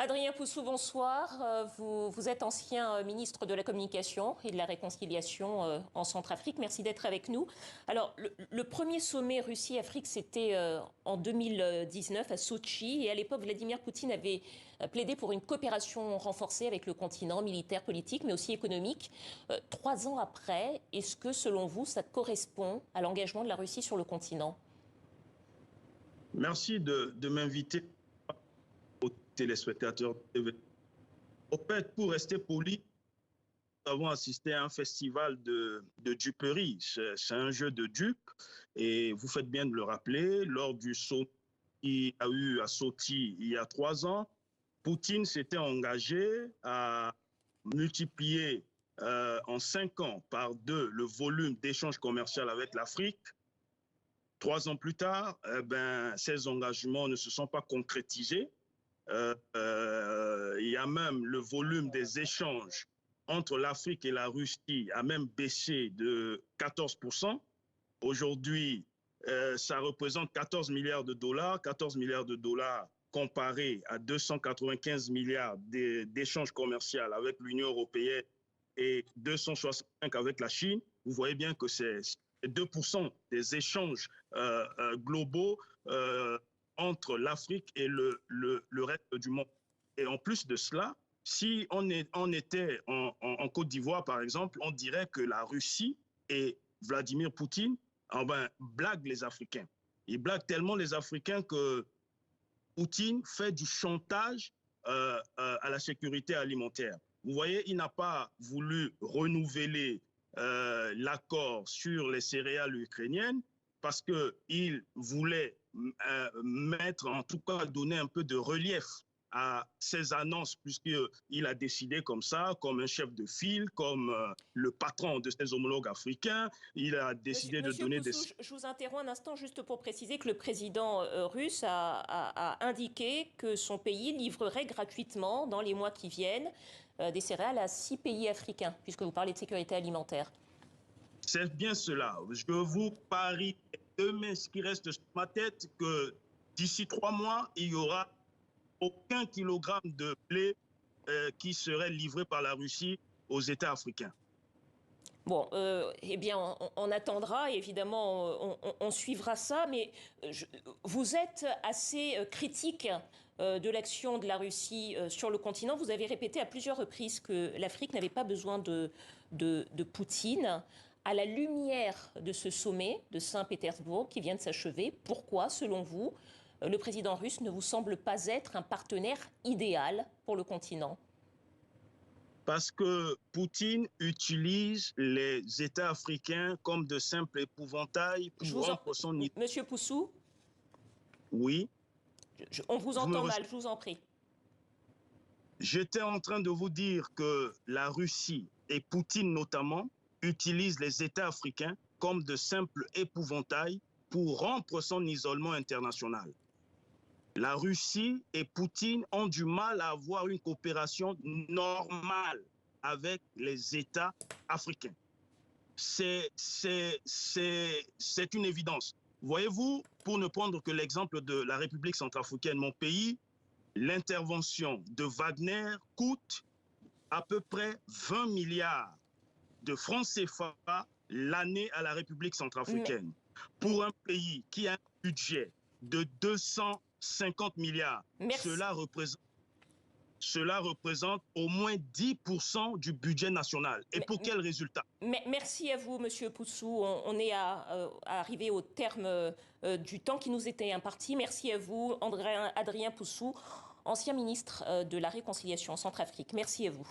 Adrien Poussou, bonsoir. Vous êtes ancien ministre de la Communication et de la Réconciliation en Centrafrique. Merci d'être avec nous. Alors, le premier sommet Russie-Afrique, c'était en 2019 à Sotchi. Et à l'époque, Vladimir Poutine avait plaidé pour une coopération renforcée avec le continent, militaire, politique, mais aussi économique. 3 ans après, est-ce que, selon vous, ça correspond à l'engagement de la Russie sur le continent? Merci de m'inviter aux téléspectateurs. Au fait, pour rester poli, nous avons assisté à un festival de duperie. C'est un jeu de dupes et vous faites bien de le rappeler. Lors du saut qu'il y a eu à Sochi il y a 3 ans, Poutine s'était engagé à multiplier en 5 ans par 2 le volume d'échanges commerciaux avec l'Afrique. 3 ans plus tard, ces engagements ne se sont pas concrétisés. Il y a même le volume des échanges entre l'Afrique et la Russie a même baissé de 14%. Aujourd'hui, ça représente 14 milliards de dollars. 14 milliards de dollars comparés à 295 milliards d'échanges commerciaux avec l'Union européenne et 265 avec la Chine. Vous voyez bien que c'est 2% des échanges globaux entre l'Afrique et le reste du monde. Et en plus de cela, si on était en Côte d'Ivoire, par exemple, on dirait que la Russie et Vladimir Poutine blaguent les Africains. Ils blaguent tellement les Africains que Poutine fait du chantage à la sécurité alimentaire. Vous voyez, il n'a pas voulu renouveler l'accord sur les céréales ukrainiennes parce qu'il voulait mettre, en tout cas, donner un peu de relief à ces annonces, puisqu'il a décidé comme ça, comme un chef de file, comme le patron de ses homologues africains. Il a décidé de donner Poussou, des... je vous interromps un instant juste pour préciser que le président russe a indiqué que son pays livrerait gratuitement dans les mois qui viennent des céréales à 6 pays africains, puisque vous parlez de sécurité alimentaire. C'est bien cela. Je vous parie demain, ce qui reste sur ma tête, que d'ici 3 mois, il y aura aucun kilogramme de blé qui serait livré par la Russie aux États africains. Bon, eh bien, on attendra, évidemment, on suivra ça, mais vous êtes assez critique de l'action de la Russie sur le continent. Vous avez répété à plusieurs reprises que l'Afrique n'avait pas besoin de Poutine. À la lumière de ce sommet de Saint-Pétersbourg qui vient de s'achever, pourquoi, selon vous, le président russe ne vous semble pas être un partenaire idéal pour le continent? Parce que Poutine utilise les États africains comme de simples épouvantails pour rompre son... Monsieur Poussou? Oui. On vous entend mal, je vous en prie. J'étais en train de vous dire que la Russie, et Poutine notamment, utilisent les États africains comme de simples épouvantails pour rompre son isolement international. La Russie et Poutine ont du mal à avoir une coopération normale avec les États africains. C'est une évidence. Voyez-vous, pour ne prendre que l'exemple de la République centrafricaine, mon pays, l'intervention de Wagner coûte à peu près 20 milliards de francs CFA l'année à la République centrafricaine. Pour un pays qui a un budget de 250 milliards, cela représente au moins 10% du budget national. Et pour quel résultat? Merci à vous, Monsieur Poussou. On est arrivé au terme du temps qui nous était imparti. Merci à vous, Adrien Poussou, ancien ministre de la Réconciliation en Centrafrique. Merci à vous.